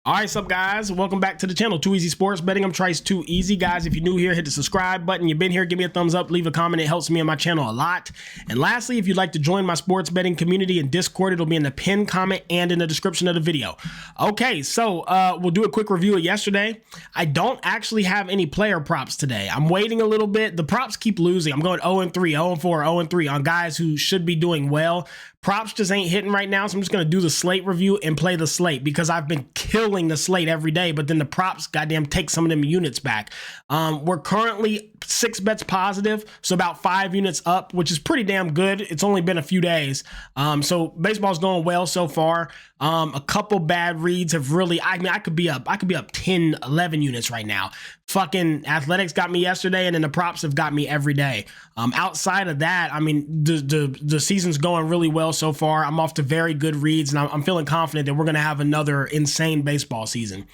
All right, sup guys, welcome back to the channel. Too Easy Sports Betting. I'm Trice Too Easy. Guys, if you're new here, hit the subscribe button. You've been here, give me a thumbs up, leave a comment. It helps me and my channel a lot. And lastly, if you'd like to join my sports betting community in Discord, it'll be in the pinned comment and in the description of the video. Okay, so we'll do a quick review of yesterday. I don't actually have any player props today. I'm waiting a little bit. The props keep losing. I'm going 0-3, 0-4, 0-3 on guys who should be doing well. Props just ain't hitting right now, so I'm just going to do the slate review and play the slate because I've been killing the slate every day, but then the props goddamn take some of them units back. We're currently 6 bets positive, so about 5 units up, which is pretty damn good. It's only been a few days, so baseball's going well so far. A couple bad reads have really, I could be up 10, 11 units right now. Fucking Athletics got me yesterday, and then the props have got me every day. Outside of that, I mean, the season's going really well so far. I'm off to very good reads, and I'm feeling confident that we're going to have another insane baseball season.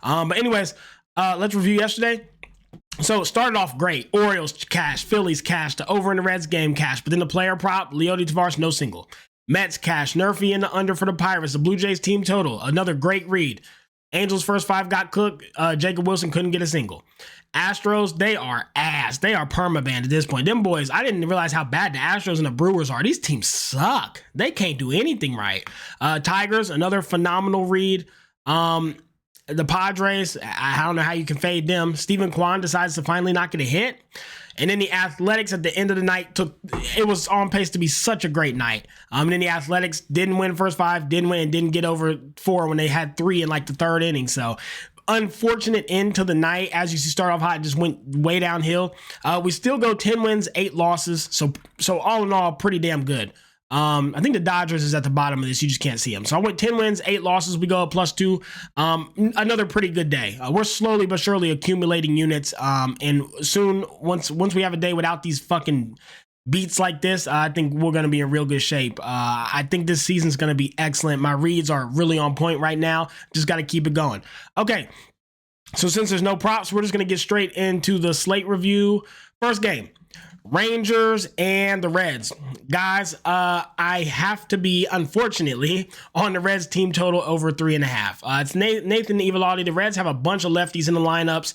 But anyways, let's review yesterday. So it started off great. Orioles cash, Phillies cash, the over in the Reds game cash, but then the player prop, Leody Taveras, no single. Mets cash, Nerfy in the under for the Pirates, the Blue Jays team total, another great read. Angels first 5 got cooked. Jacob Wilson couldn't get a single. Astros, they are ass. They are permabanned at this point. Them boys, I didn't realize how bad the Astros and the Brewers are. These teams suck. They can't do anything right. Tigers, another phenomenal read. The Padres, I don't know how you can fade them. Stephen Kwan decides to finally not get a hit. And then the Athletics at the end of the night it was on pace to be such a great night. And then the Athletics didn't win first 5, didn't get over 4 when they had 3 in like the 3rd inning. So unfortunate end to the night. As you see, start off hot, it just went way downhill. We still go 10 wins, 8 losses. So all in all, pretty damn good. I think the Dodgers is at the bottom of this. You just can't see them. So I went 10 wins, 8 losses. We go up +2. Another pretty good day. We're slowly but surely accumulating units. And soon, once we have a day without these fucking beats like this, I think we're going to be in real good shape. I think this season's going to be excellent. My reads are really on point right now. Just got to keep it going. Okay. So since there's no props, we're just going to get straight into the slate review. First game. Rangers and the Reds. Guys, I have to be, unfortunately, on the Reds team total over 3.5. It's Nathan Eovaldi. The Reds have a bunch of lefties in the lineups.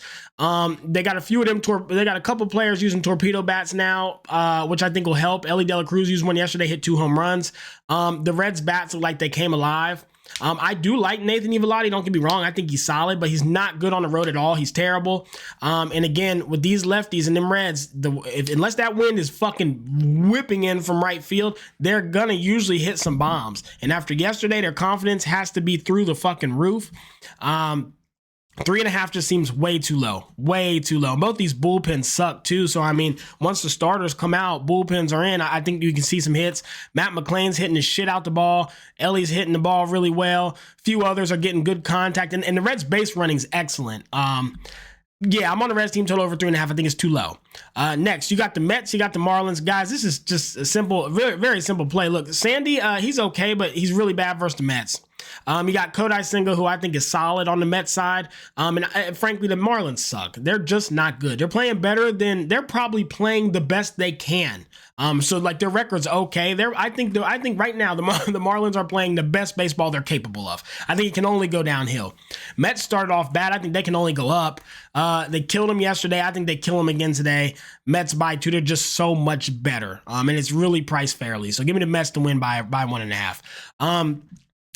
They got a few of them. They got a couple players using torpedo bats now, which I think will help. Ellie De La Cruz used one yesterday, hit 2 home runs. The Reds bats look like they came alive. I do like Nathan Eovaldi, don't get me wrong. I think he's solid, but he's not good on the road at all. He's terrible. And again, with these lefties and them Reds, unless that wind is fucking whipping in from right field, they're gonna usually hit some bombs. And after yesterday, their confidence has to be through the fucking roof. 3.5 just seems way too low. Way too low. Both these bullpens suck too. So, I mean, once the starters come out, bullpens are in. I think you can see some hits. Matt McClain's hitting the shit out the ball. Ellie's hitting the ball really well. Few others are getting good contact. And the Reds base running is excellent. Yeah, I'm on the Reds team total over 3.5. I think it's too low. Next, you got the Mets, you got the Marlins. Guys, this is just a simple, very, very simple play. Look, Sandy, he's okay, but he's really bad versus the Mets. You got Kodai Senga, who I think is solid on the Mets side. And frankly, the Marlins suck. They're just not good. They're playing better than, they're probably playing the best they can. So like their record's okay. I think right now the Marlins are playing the best baseball they're capable of. I think it can only go downhill. Mets started off bad. I think they can only go up. They killed them yesterday. I think they kill them again today. Mets by 2. They're just so much better. And it's really priced fairly. So give me the Mets to win by 1.5.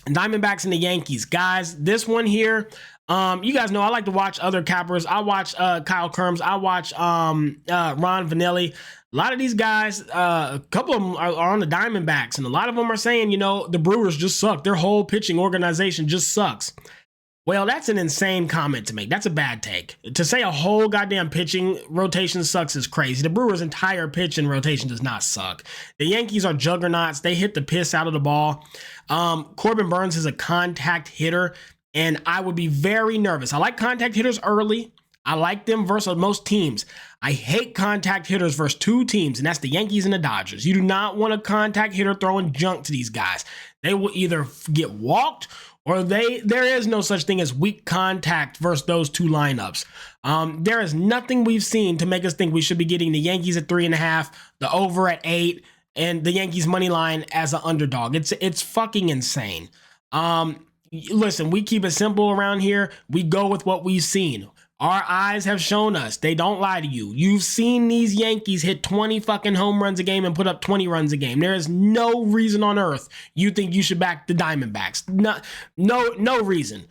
Diamondbacks and the Yankees. Guys, this one here, you guys know I like to watch other cappers. I watch Kyle Kerms. I watch Ron Vanelli. A lot of these guys, a couple of them are on the Diamondbacks, and a lot of them are saying, you know, the Brewers just suck. Their whole pitching organization just sucks. Well, that's an insane comment to make. That's a bad take. To say a whole goddamn pitching rotation sucks is crazy. The Brewers' entire pitching rotation does not suck. The Yankees are juggernauts. They hit the piss out of the ball. Corbin Burns is a contact hitter, and I would be very nervous. I like contact hitters early. I like them versus most teams. I hate contact hitters versus 2 teams, and that's the Yankees and the Dodgers. You do not want a contact hitter throwing junk to these guys. They will either get walked or there is no such thing as weak contact versus those 2 lineups. There is nothing we've seen to make us think we should be getting the Yankees at 3.5, the over at 8, and the Yankees money line as an underdog. It's fucking insane. listen, we keep it simple around here. We go with what we've seen. Our eyes have shown us. They don't lie to you. You've seen these Yankees hit 20 fucking home runs a game and put up 20 runs a game. There is no reason on earth you think you should back the Diamondbacks. No reason.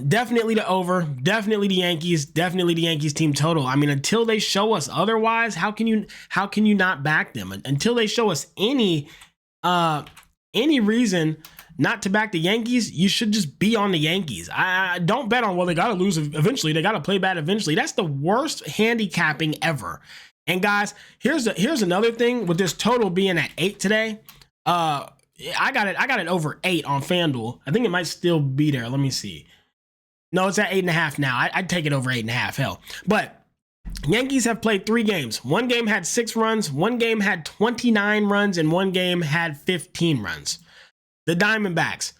Definitely the over, definitely the Yankees team total. I mean, until they show us otherwise, how can you not back them? Until they show us any reason not to back the Yankees, you should just be on the Yankees. I don't bet on, well, they got to lose eventually. They got to play bad eventually. That's the worst handicapping ever. And guys, here's another thing with this total being at 8 today. I got it over 8 on FanDuel. I think it might still be there. Let me see. No, it's at 8.5 now. I'd take it over 8.5. Hell, but Yankees have played 3 games. One game had 6 runs. One game had 29 runs, and one game had 15 runs. The Diamondbacks,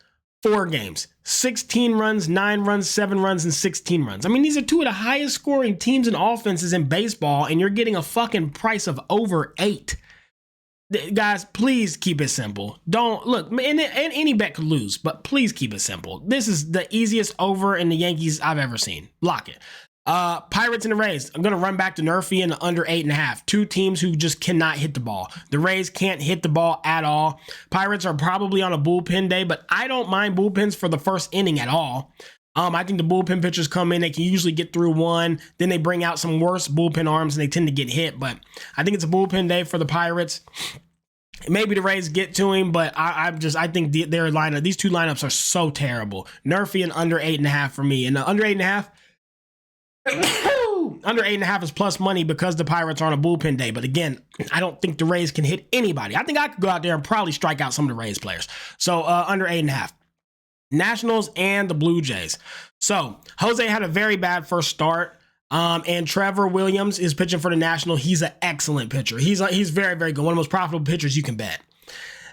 4 games, 16 runs, 9 runs, 7 runs, and 16 runs. I mean, these are 2 of the highest scoring teams and offenses in baseball, and you're getting a fucking price of over 8. Guys, please keep it simple. Don't look, and any bet could lose, but please keep it simple. This is the easiest over in the Yankees I've ever seen. Lock it. Pirates and the Rays. I'm going to run back to Nerfy and under 8.5. 2 teams who just cannot hit the ball. The Rays can't hit the ball at all. Pirates are probably on a bullpen day, but I don't mind bullpens for the first inning at all. I think the bullpen pitchers come in, they can usually get through one, then they bring out some worse bullpen arms and they tend to get hit, but I think it's a bullpen day for the Pirates. Maybe the Rays get to him, but I think their lineup, these 2 lineups are so terrible. Nerfy and under 8.5 for me, and under 8.5, under 8.5 is plus money because the Pirates are on a bullpen day. But again, I don't think the Rays can hit anybody. I think I could go out there and probably strike out some of the Rays players. So under 8.5. Nationals and the Blue Jays. So Jose had a very bad first start. And Trevor Williams is pitching for the Nationals. He's an excellent pitcher. He's very, very good. One of the most profitable pitchers you can bet.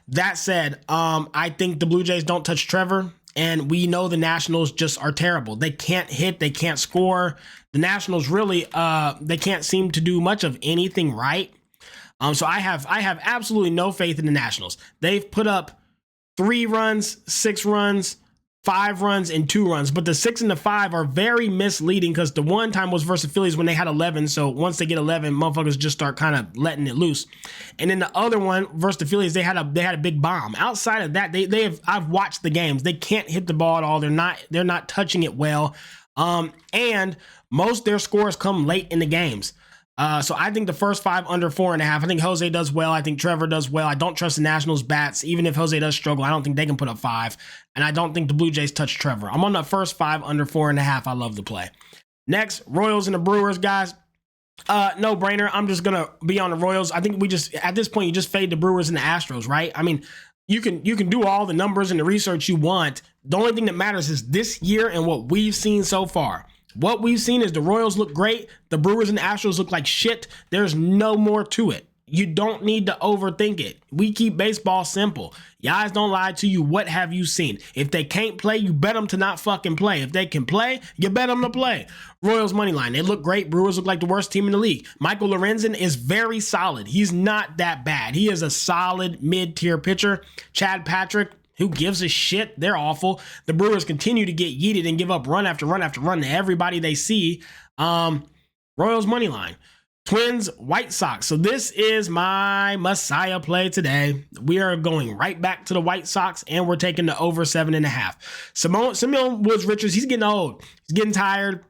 That said, I think the Blue Jays don't touch Trevor. And we know the Nationals just are terrible. They can't hit. They can't score. The Nationals really, they can't seem to do much of anything right. So I have absolutely no faith in the Nationals. They've put up 3 runs, 6 runs, 5 runs, and 2 runs. But the 6 and the 5 are very misleading because the one time was versus Phillies when they had 11. So once they get 11, motherfuckers just start kind of letting it loose. And then the other one versus the Phillies, they had a big bomb. Outside of that, I've watched the games. They can't hit the ball at all. They're not touching it well. And most of their scores come late in the games. So I think the first 5 under 4.5. I think Jose does well. I think Trevor does well. I don't trust the Nationals bats. Even if Jose does struggle, I don't think they can put up 5. And I don't think the Blue Jays touch Trevor. I'm on the first 5 under 4.5. I love the play. Next, Royals and the Brewers, guys. No brainer. I'm just gonna be on the Royals. I think at this point you just fade the Brewers and the Astros, right? I mean, you can do all the numbers and the research you want. The only thing that matters is this year and what we've seen so far. What we've seen is the Royals look great. The Brewers and the Astros look like shit. There's no more to it. You don't need to overthink it. We keep baseball simple. Your eyes don't lie to you. What have you seen? If they can't play, you bet them to not fucking play. If they can play, you bet them to play. Royals money line. They look great. Brewers look like the worst team in the league. Michael Lorenzen is very solid. He's not that bad. He is a solid mid-tier pitcher. Chad Patrick, who gives a shit? They're awful. The Brewers continue to get yeeted and give up run after run after run to everybody they see. Royals money line. Twins, White Sox. So this is my Messiah play today. We are going right back to the White Sox, and we're taking the over 7.5. Simeon Woods-Richards, he's getting old. He's getting tired,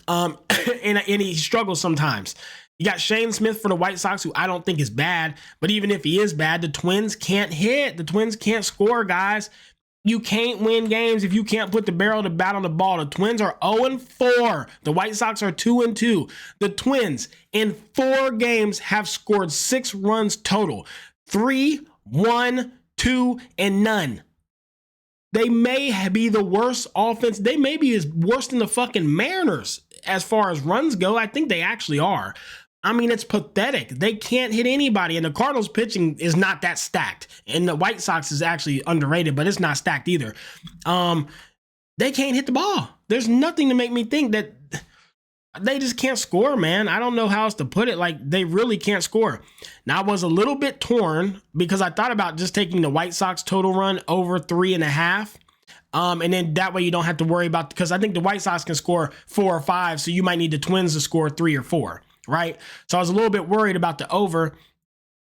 and he struggles sometimes. You got Shane Smith for the White Sox, who I don't think is bad. But even if he is bad, the Twins can't hit. The Twins can't score, guys. You can't win games if you can't put the barrel of the bat on the ball. The Twins are 0-4. The White Sox are 2-2. The Twins in 4 games have scored 6 runs total. 3, 1, 2, and none. They may be the worst offense. They may be worse than the fucking Mariners as far as runs go. I think they actually are. I mean, it's pathetic. They can't hit anybody, and the Cardinals pitching is not that stacked. And the White Sox is actually underrated, but it's not stacked either. They can't hit the ball. There's nothing to make me think that they just can't score, man. I don't know how else to put it. Like, they really can't score. Now, I was a little bit torn because I thought about just taking the White Sox total run over 3.5. And then that way you don't have to worry about, because I think the White Sox can score 4 or 5, so you might need the Twins to score 3 or 4, right? So I was a little bit worried about the over,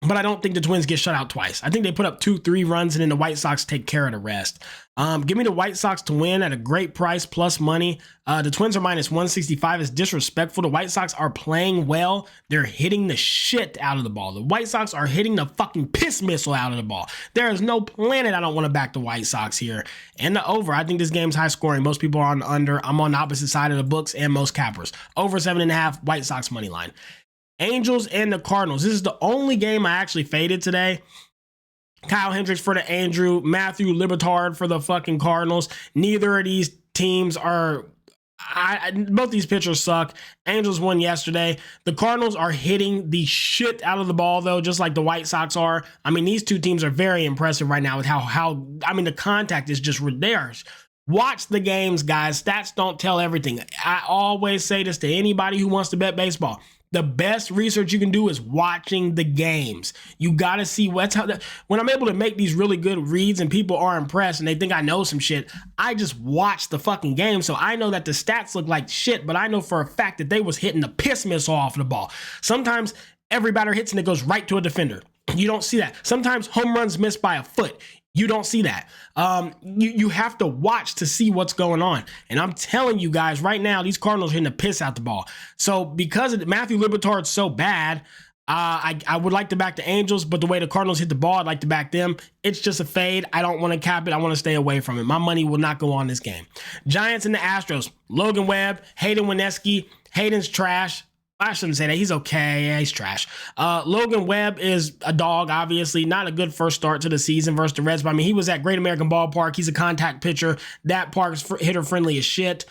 but I don't think the Twins get shut out twice. I think they put up 2-3 runs and then the White Sox take care of the rest. Give me the White Sox to win at a great price plus money. The Twins are minus 165. It's disrespectful. The White Sox are playing well. They're hitting the shit out of the ball. The White Sox are hitting the fucking piss missile out of the ball. There is no planet I don't want to back the White Sox here. And the over. I think this game's high scoring. Most people are on the under. I'm on the opposite side of the books and most cappers. Over 7.5, White Sox money line. Angels and the Cardinals. This is the only game I actually faded today. Kyle Hendricks for the Andrew, Matthew Libertard for the fucking Cardinals. Neither of these teams are, both these pitchers suck. Angels won yesterday. The Cardinals are hitting the shit out of the ball, though, just like the White Sox are. I mean, these two teams are very impressive right now with how the contact is just theirs. Watch the games, guys. Stats don't tell everything. I always say this to anybody who wants to bet baseball. The best research you can do is watching the games. You got to see when I'm able to make these really good reads and people are impressed and they think I know some shit, I just watch the fucking game. So I know that the stats look like shit, but I know for a fact that they was hitting the piss missile off the ball. Sometimes every batter hits and it goes right to a defender. You don't see that. Sometimes home runs missed by a foot. You don't see that. You have to watch to see what's going on. And I'm telling you guys right now, these Cardinals are hitting the piss out the ball. So because Matthew Libertard's so bad, I would like to back the Angels, but the way the Cardinals hit the ball, I'd like to back them. It's just a fade. I don't want to cap it. I want to stay away from it. My money will not go on this game. Giants and the Astros. Logan Webb, Hayden Wieneski. Hayden's trash. I shouldn't say that. He's okay. Yeah, he's trash. Logan Webb is a dog, obviously. Not a good first start to the season versus the Reds. But I mean, he was at Great American Ballpark. He's a contact pitcher. That park's hitter-friendly as shit.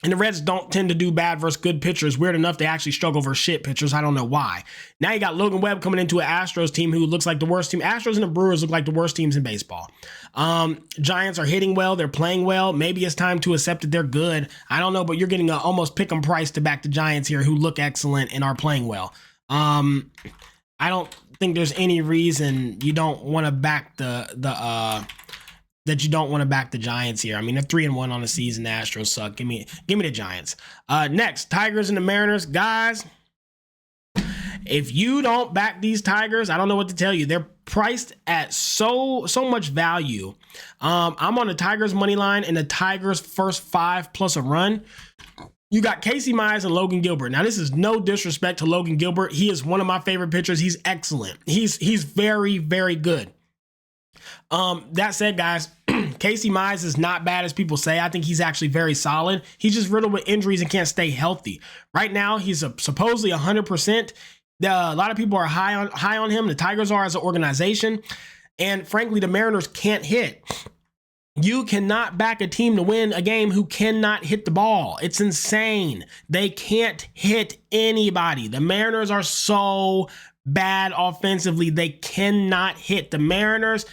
And the Reds don't tend to do bad versus good pitchers. Weird enough, they actually struggle versus shit pitchers. I don't know why. Now you got Logan Webb coming into an Astros team who looks like the worst team. Astros and the Brewers look like the worst teams in baseball. Giants are hitting well. They're playing well. Maybe it's time to accept that they're good. I don't know, but you're getting an almost pick 'em price to back the Giants here who look excellent and are playing well. I don't think there's any reason you don't want to back that you don't want to back the Giants here. I mean, they're 3-1 on the season. The Astros suck. Give me the Giants. Next, Tigers and the Mariners. Guys, if you don't back these Tigers, I don't know what to tell you. They're priced at so much value. I'm on the Tigers money line and the Tigers first 5 plus a run. You got Casey Mize and Logan Gilbert. Now, this is no disrespect to Logan Gilbert. He is one of my favorite pitchers. He's excellent. He's very, very good. That said, guys, Casey Mize is not bad as people say. I think he's actually very solid. He's just riddled with injuries and can't stay healthy. Right now, he's supposedly 100%. A lot of people are high on him. The Tigers are as an organization. And frankly, the Mariners can't hit. You cannot back a team to win a game who cannot hit the ball. It's insane. They can't hit anybody. The Mariners are so bad offensively. They cannot hit. The Mariners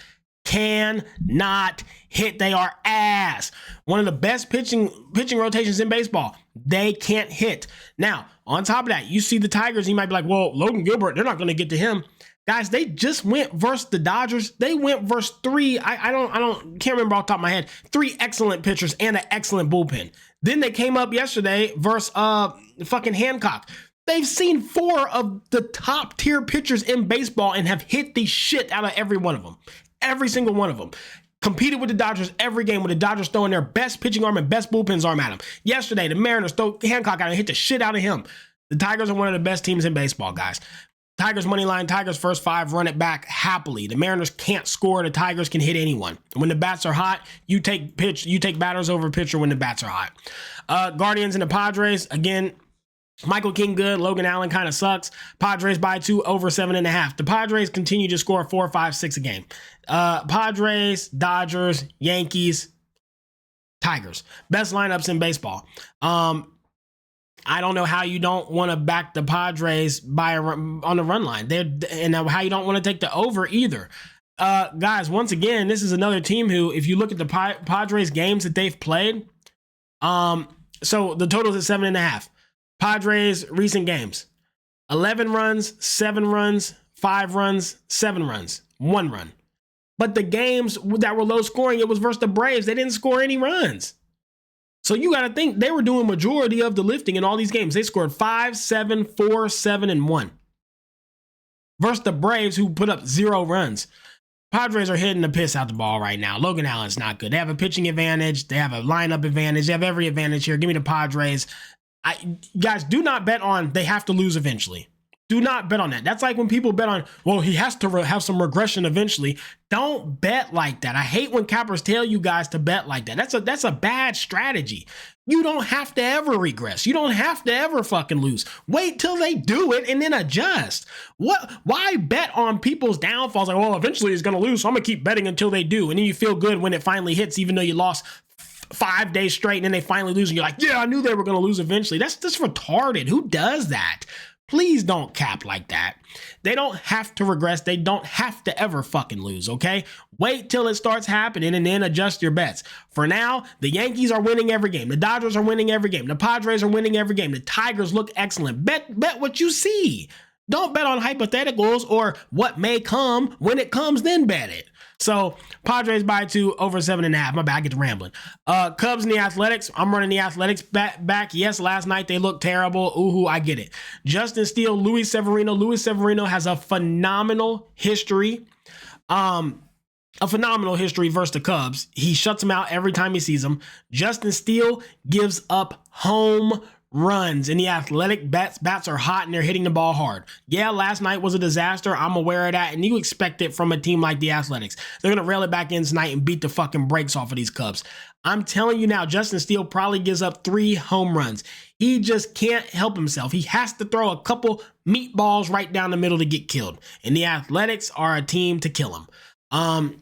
cannot hit. They are ass. One of the best pitching rotations in baseball. They can't hit. Now, on top of that, you see the Tigers, you might be like, well, Logan Gilbert, they're not going to get to him. Guys, they just went versus the Dodgers. They went versus can't remember off the top of my head, 3 excellent pitchers and an excellent bullpen. Then they came up yesterday versus fucking Hancock. They've seen 4 of the top tier pitchers in baseball and have hit the shit out of every one of them. Every single one of them. Competed with the Dodgers every game with the Dodgers throwing their best pitching arm and best bullpen's arm at him. Yesterday, the Mariners throw Hancock out and hit the shit out of him. The Tigers are one of the best teams in baseball, guys. Tigers money line, Tigers first 5, run it back happily. The Mariners can't score. The Tigers can hit anyone. When the bats are hot, you take batters over pitcher when the bats are hot. Guardians and the Padres, again, Michael King good. Logan Allen kind of sucks. Padres by 2 over 7.5. The Padres continue to score 4, 5, 6 a game. Padres, Dodgers, Yankees, Tigers. Best lineups in baseball. I don't know how you don't want to back the Padres on the run line. And how you don't want to take the over either. Guys, once again, this is another team who, if you look at the Padres games that they've played, so the total is at 7.5. Padres recent games: 11 runs, 7 runs, 5 runs, 7 runs, 1 run. But the games that were low scoring, it was versus the Braves. They didn't score any runs. So you got to think they were doing majority of the lifting in all these games. They scored 5, 7, 4, 7, and 1. Versus the Braves, who put up 0 runs. Padres are hitting the piss out the ball right now. Logan Allen's not good. They have a pitching advantage. They have a lineup advantage. They have every advantage here. Give me the Padres. Guys, do not bet on they have to lose eventually. Do not bet on that. That's like when people bet on, well, he has to have some regression eventually. Don't bet like that. I hate when cappers tell you guys to bet like that. That's a bad strategy. You don't have to ever regress. You don't have to ever fucking lose. Wait till they do it and then adjust. Why bet on people's downfalls? Like, well, eventually he's going to lose, so I'm going to keep betting until they do. And then you feel good when it finally hits, even though you lost 5 days straight and then they finally lose. And you're like, yeah, I knew they were going to lose eventually. That's just retarded. Who does that? Please don't cap like that. They don't have to regress. They don't have to ever fucking lose, okay? Wait till it starts happening and then adjust your bets. For now, the Yankees are winning every game. The Dodgers are winning every game. The Padres are winning every game. The Tigers look excellent. Bet what you see. Don't bet on hypotheticals or what may come. When it comes, then bet it. So Padres by 2 over 7.5. My bad, I get to rambling. Cubs and the Athletics. I'm running the Athletics back. Yes, last night they looked terrible. Ooh, I get it. Justin Steele, Luis Severino. Luis Severino has a phenomenal history. A phenomenal history versus the Cubs. He shuts them out every time he sees them. Justin Steele gives up home runs, and the Athletic bats are hot and they're hitting the ball hard. Yeah, last night was a disaster. I'm aware of that, and you expect it from a team like the Athletics. They're going to rail it back in tonight and beat the fucking brakes off of these Cubs. I'm telling you now, Justin Steele probably gives up 3 home runs. He just can't help himself. He has to throw a couple meatballs right down the middle to get killed, and the Athletics are a team to kill him.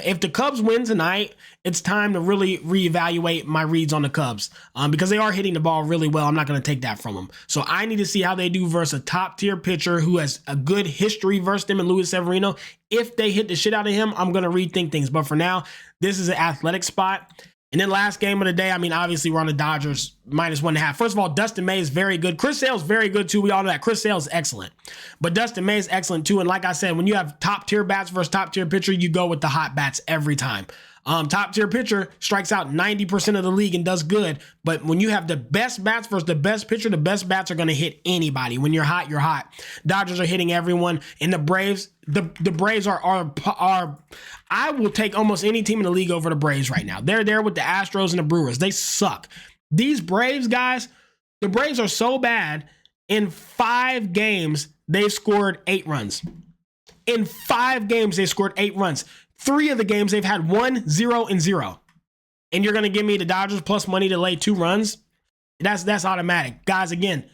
If the Cubs win tonight, it's time to really reevaluate my reads on the Cubs because they are hitting the ball really well. I'm not going to take that from them. So I need to see how they do versus a top-tier pitcher who has a good history versus them and Luis Severino. If they hit the shit out of him, I'm going to rethink things. But for now, this is an Athletic spot. And then last game of the day, I mean, obviously we're on the Dodgers -1.5. First of all, Dustin May is very good. Chris Sale's very good too. We all know that. Chris Sale's excellent. But Dustin May is excellent too. And like I said, when you have top-tier bats versus top-tier pitcher, you go with the hot bats every time. Top-tier pitcher strikes out 90% of the league and does good. But when you have the best bats versus the best pitcher, the best bats are going to hit anybody. When you're hot, you're hot. Dodgers are hitting everyone. And the Braves, the Braves are I will take almost any team in the league over the Braves right now. They're there with the Astros and the Brewers. They suck. These Braves guys, the Braves are so bad. In 5 games, they've scored 8 runs. In 5 games, they scored 8 runs. 3 of the games, they've had 1, 0, and 0. And you're going to give me the Dodgers plus money to lay 2 runs? That's automatic. Guys, again,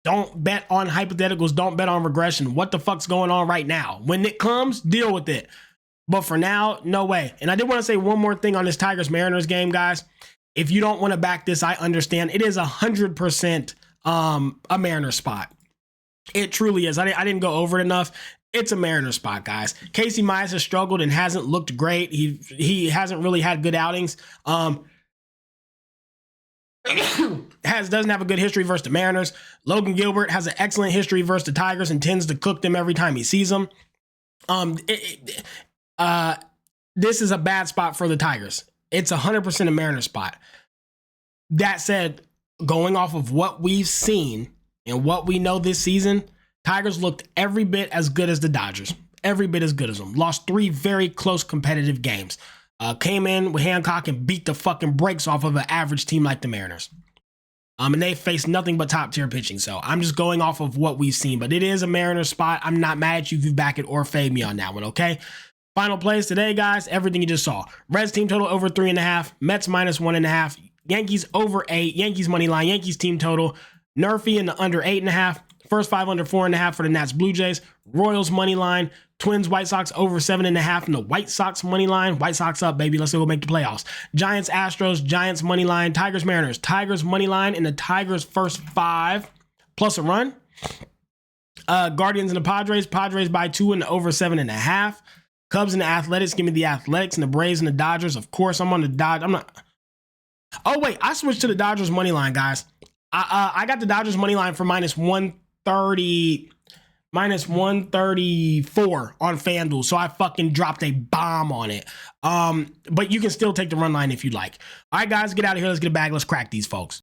don't bet on hypotheticals. Don't bet on regression. What the fuck's going on right now? When it comes, deal with it. But for now, no way. And I did want to say one more thing on this Tigers-Mariners game, guys. If you don't want to back this, I understand. It is 100% a Mariners spot. It truly is. I didn't go over it enough. It's a Mariners spot, guys. Casey Mize has struggled and hasn't looked great. He hasn't really had good outings. Doesn't have a good history versus the Mariners. Logan Gilbert has an excellent history versus the Tigers and tends to cook them every time he sees them. This is a bad spot for the Tigers. It's 100% a Mariners spot. That said, going off of what we've seen and what we know this season, Tigers looked every bit as good as the Dodgers. Every bit as good as them. Lost 3 very close competitive games. Came in with Hancock and beat the fucking brakes off of an average team like the Mariners. And they faced nothing but top-tier pitching. So I'm just going off of what we've seen. But it is a Mariners spot. I'm not mad at you if you back it or fade me on that one, okay? Final plays today, guys. Everything you just saw. Reds team total over 3.5. Mets -1.5. Yankees over 8. Yankees money line. Yankees team total. Nerfy in the under 8.5. First 5 under 4.5 for the Nats Blue Jays. Royals money line. Twins White Sox over 7.5 in the White Sox money line. White Sox up, baby. Let's go make the playoffs. Giants Astros. Giants money line. Tigers Mariners. Tigers money line in the Tigers first 5 plus a run. Guardians and the Padres. Padres by 2 in the over 7.5. Cubs and the Athletics. Give me the Athletics and the Braves and the Dodgers. Of course, I'm on the Dodgers. I'm not. Oh wait, I switched to the Dodgers money line, guys. I got the Dodgers money line for -130. minus 134 on FanDuel. So I fucking dropped a bomb on it. But you can still take the run line if you'd like. All right, guys, get out of here. Let's get a bag. Let's crack these folks.